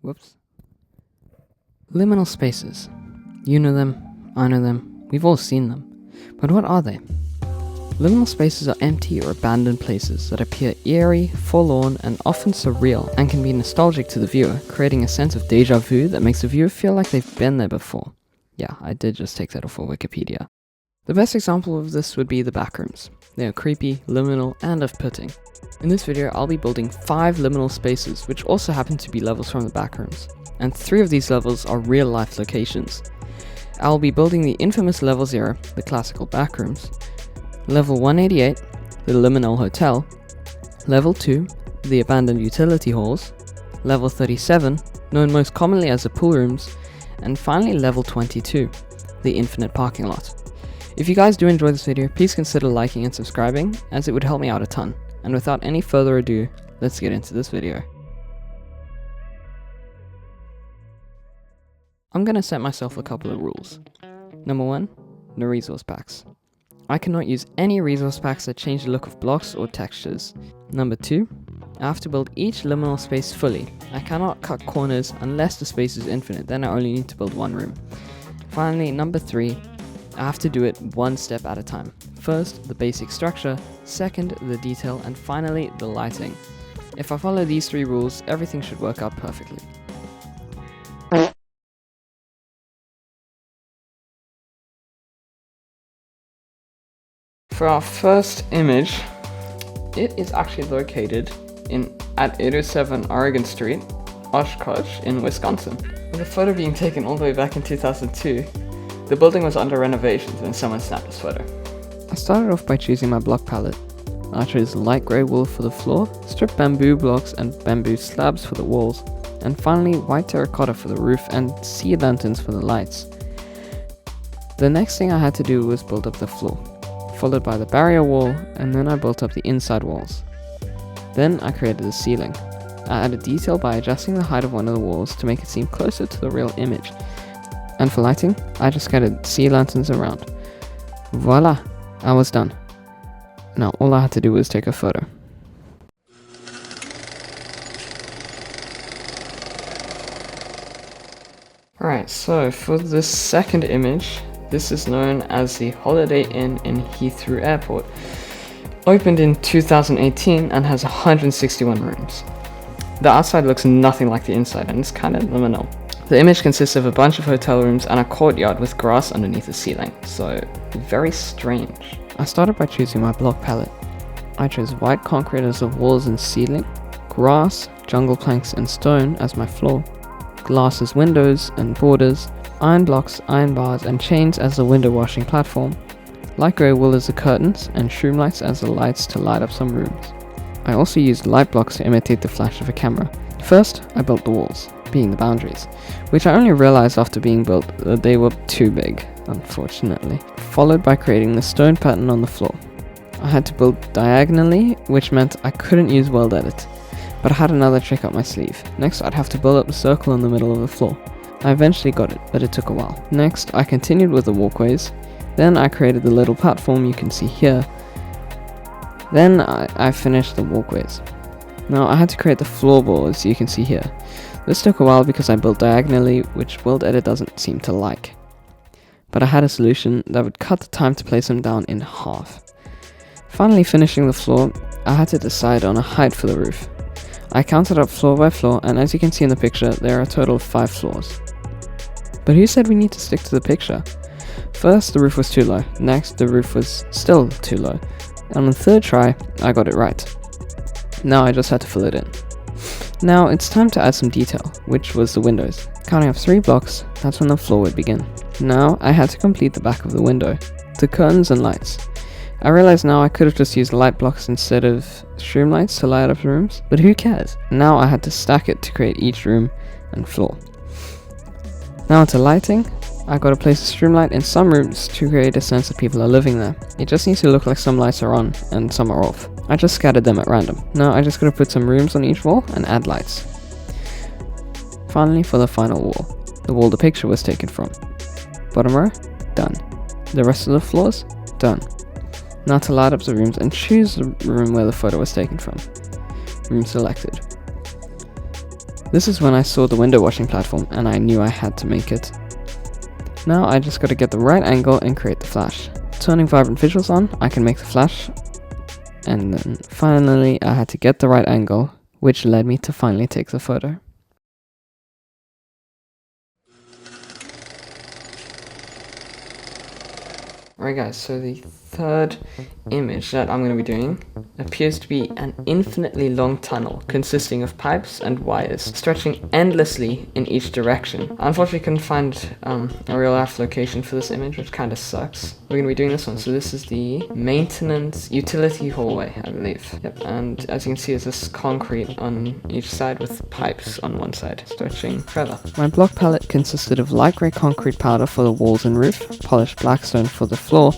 Whoops. Liminal spaces. You know them, I know them, we've all seen them. But what are they? Liminal spaces are empty or abandoned places that appear eerie, forlorn, and often surreal, and can be nostalgic to the viewer, creating a sense of deja vu that makes the viewer feel like they've been there before. Yeah, I did just take that off of Wikipedia. The best example of this would be the backrooms. They are creepy, liminal, and off-putting. In this video, I'll be building 5 liminal spaces, which also happen to be levels from the backrooms. And 3 of these levels are real-life locations. I'll be building the infamous Level 0, the classical backrooms, Level 188, the Liminal Hotel, Level 2, the abandoned utility halls, Level 37, known most commonly as the pool rooms, and finally Level 22, the infinite parking lot. If you guys do enjoy this video, please consider liking and subscribing, as it would help me out a ton. And without any further ado, let's get into this video. I'm gonna set myself a couple of rules. Number 1, no resource packs. I cannot use any resource packs that change the look of blocks or textures. Number 2, I have to build each liminal space fully. I cannot cut corners unless the space is infinite, then I only need to build one room. Finally, number 3, I have to do it one step at a time. First, the basic structure, second, the detail, and finally, the lighting. If I follow these 3 rules, everything should work out perfectly. For our first image, it is actually located at 807 Oregon Street, Oshkosh in Wisconsin. With a photo being taken all the way back in 2002, the building was under renovations when someone snapped this photo. I started off by choosing my block palette. I chose light grey wool for the floor, stripped bamboo blocks and bamboo slabs for the walls, and finally white terracotta for the roof and sea lanterns for the lights. The next thing I had to do was build up the floor, followed by the barrier wall, and then I built up the inside walls. Then I created the ceiling. I added detail by adjusting the height of one of the walls to make it seem closer to the real image. And for lighting, I just scattered sea lanterns around. Voila! I was done. Now all I had to do was take a photo. Alright, so for this second image, this is known as the Holiday Inn in Heathrow Airport. Opened in 2018 and has 161 rooms. The outside looks nothing like the inside and it's kind of liminal. The image consists of a bunch of hotel rooms and a courtyard with grass underneath the ceiling, so very strange. I started by choosing my block palette. I chose white concrete as the walls and ceiling, grass, jungle planks and stone as my floor, glass as windows and borders, iron blocks, iron bars and chains as the window washing platform, light grey wool as the curtains and shroom lights as the lights to light up some rooms. I also used light blocks to imitate the flash of a camera. First, I built the walls, being the boundaries, which I only realized after being built that they were too big, unfortunately, followed by creating the stone pattern on the floor. I had to build diagonally, which meant I couldn't use World Edit, but I had another trick up my sleeve. Next, I'd have to build up the circle in the middle of the floor. I eventually got it, but it took a while. Next, I continued with the walkways, then I created the little platform you can see here, then I finished the walkways. Now I had to create the floorboards you can see here. This took a while because I built diagonally, which World Edit doesn't seem to like. But I had a solution that would cut the time to place them down in half. Finally finishing the floor, I had to decide on a height for the roof. I counted up floor by floor, and as you can see in the picture, there are a total of 5 floors. But who said we need to stick to the picture? First, the roof was too low. Next, the roof was still too low. And on the third try, I got it right. Now I just had to fill it in. Now it's time to add some detail, which was the windows. Counting up 3 blocks, that's when the floor would begin. Now I had to complete the back of the window, the curtains and lights. I realized now I could have just used light blocks instead of shroom lights to light up rooms, but who cares? Now I had to stack it to create each room and floor. Now onto lighting. I got to place a shroom light in some rooms to create a sense that people are living there. It just needs to look like some lights are on and some are off. I just scattered them at random. Now I just gotta put some rooms on each wall and add lights. Finally, for the final wall, the wall the picture was taken from. Bottom row, done. The rest of the floors, done. Now to light up the rooms and choose the room where the photo was taken from. Room selected. This is when I saw the window washing platform and I knew I had to make it. Now I just gotta get the right angle and create the flash. Turning vibrant visuals on, I can make the flash. And then finally I had to get the right angle, which led me to finally take the photo. Alright guys, so the third image that I'm going to be doing appears to be an infinitely long tunnel consisting of pipes and wires stretching endlessly in each direction. I unfortunately couldn't find a real life location for this image, which kind of sucks. We're going to be doing this one, so this is the maintenance utility hallway, I believe. Yep, and as you can see, it's this concrete on each side with pipes on one side, stretching forever. My block palette consisted of light grey concrete powder for the walls and roof, polished blackstone for the floor,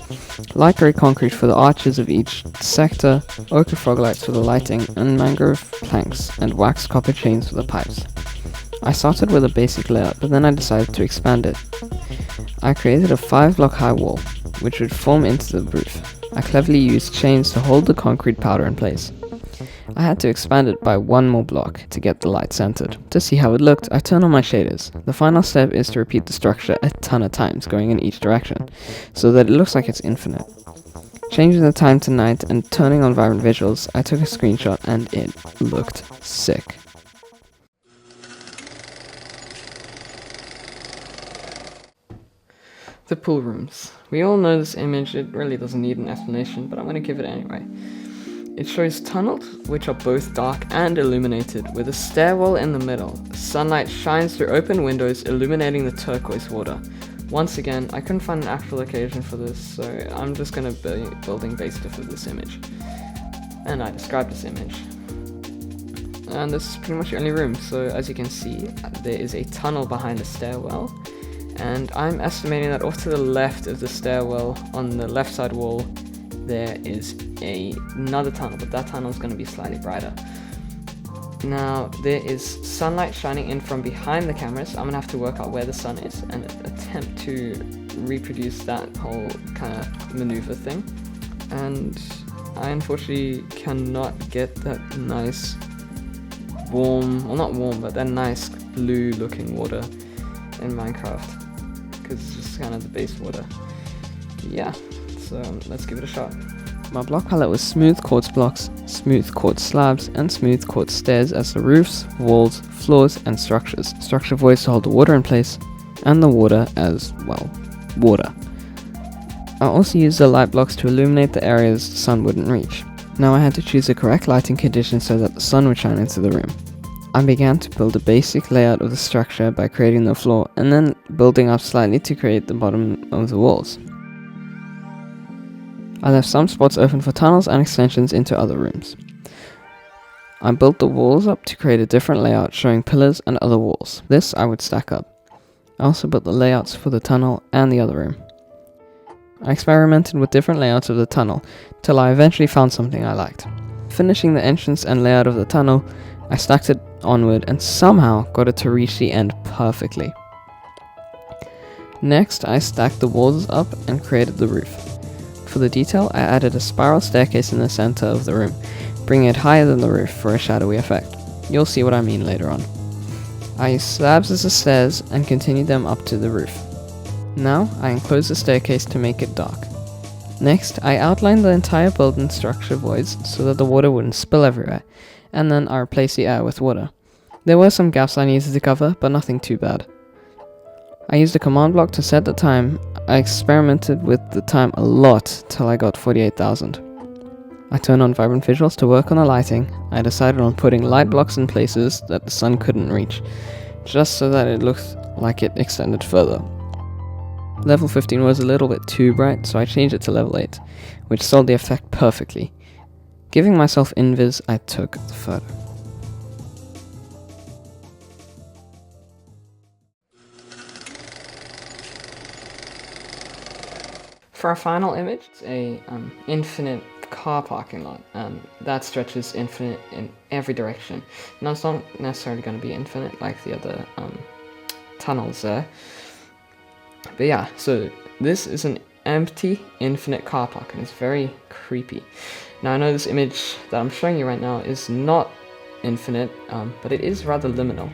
light grey concrete for the arches of each sector, ochre frog lights for the lighting, and mangrove planks and waxed copper chains for the pipes. I started with a basic layout, but then I decided to expand it. I created a 5-block high wall, which would form into the roof. I cleverly used chains to hold the concrete powder in place. I had to expand it by 1 more block to get the light centered. To see how it looked, I turned on my shaders. The final step is to repeat the structure a ton of times, going in each direction, so that it looks like it's infinite. Changing the time to night and turning on vibrant visuals, I took a screenshot and it looked sick. The pool rooms. We all know this image, it really doesn't need an explanation, but I'm going to give it anyway. It shows tunnels, which are both dark and illuminated, with a stairwell in the middle. Sunlight shines through open windows, illuminating the turquoise water. Once again, I couldn't find an actual location for this, so I'm just going to be building based off of this image. And I described this image. And this is pretty much the only room, so as you can see, there is a tunnel behind the stairwell. And I'm estimating that off to the left of the stairwell, on the left side wall, there is another tunnel, but that tunnel is going to be slightly brighter. Now, there is sunlight shining in from behind the cameras. I'm going to have to work out where the sun is and attempt to reproduce that whole kind of maneuver thing. And I unfortunately cannot get that nice warm, well not warm, but that nice blue looking water in Minecraft, because it's just kind of the base water. Yeah, so let's give it a shot. My block palette was smooth quartz blocks, smooth quartz slabs, and smooth quartz stairs as the roofs, walls, floors, and structures. Structure voids to hold the water in place, and the water as, well, water. I also used the light blocks to illuminate the areas the sun wouldn't reach. Now I had to choose the correct lighting conditions so that the sun would shine into the room. I began to build a basic layout of the structure by creating the floor, and then building up slightly to create the bottom of the walls. I left some spots open for tunnels and extensions into other rooms. I built the walls up to create a different layout showing pillars and other walls. This I would stack up. I also built the layouts for the tunnel and the other room. I experimented with different layouts of the tunnel till I eventually found something I liked. Finishing the entrance and layout of the tunnel, I stacked it onward and somehow got it to reach the end perfectly. Next, I stacked the walls up and created the roof. For the detail, I added a spiral staircase in the center of the room, bringing it higher than the roof for a shadowy effect. You'll see what I mean later on. I used slabs as the stairs and continued them up to the roof. Now, I enclosed the staircase to make it dark. Next, I outlined the entire building structure voids so that the water wouldn't spill everywhere, and then I replaced the air with water. There were some gaps I needed to cover, but nothing too bad. I used a command block to set the time. I experimented with the time a lot till I got 48,000. I turned on vibrant visuals to work on the lighting. I decided on putting light blocks in places that the sun couldn't reach, just so that it looked like it extended further. Level 15 was a little bit too bright, so I changed it to level 8, which sold the effect perfectly. Giving myself invis, I took the photo. For our final image, it's a infinite car parking lot, and that stretches infinite in every direction. Now it's not necessarily going to be infinite like the other tunnels there, but yeah, so this is an empty infinite car park, and it's very creepy. Now I know this image that I'm showing you right now is not infinite, but it is rather liminal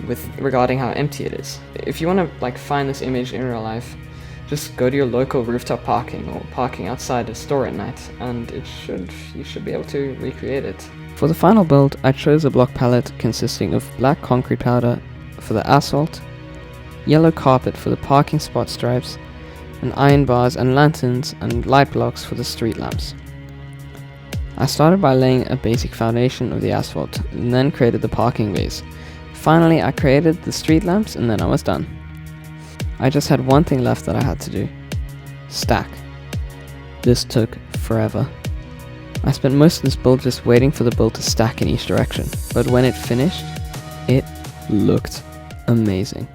with regarding how empty it is. If you want to like find this image in real life, just go to your local rooftop parking or parking outside a store at night, and you should be able to recreate it. For the final build, I chose a block palette consisting of black concrete powder for the asphalt, yellow carpet for the parking spot stripes, and iron bars and lanterns and light blocks for the street lamps. I started by laying a basic foundation of the asphalt, and then created the parking bays. Finally, I created the street lamps, and then I was done. I just had one thing left that I had to do: stack. This took forever. I spent most of this build just waiting for the build to stack in each direction, but when it finished, it looked amazing.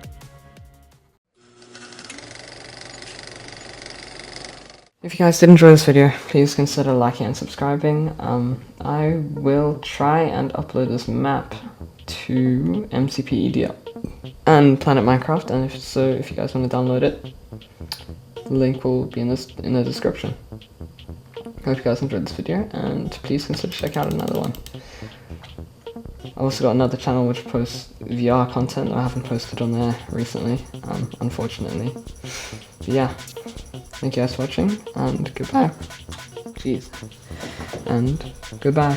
If you guys did enjoy this video, please consider liking and subscribing. I will try and upload this map to MCP-EDL and Planet Minecraft, and if you guys want to download it, the link will be in the description. I hope you guys enjoyed this video, and please consider checking out another one. I've also got another channel which posts VR content that I haven't posted on there recently, unfortunately. But yeah, thank you guys for watching, and goodbye. Jeez. And goodbye.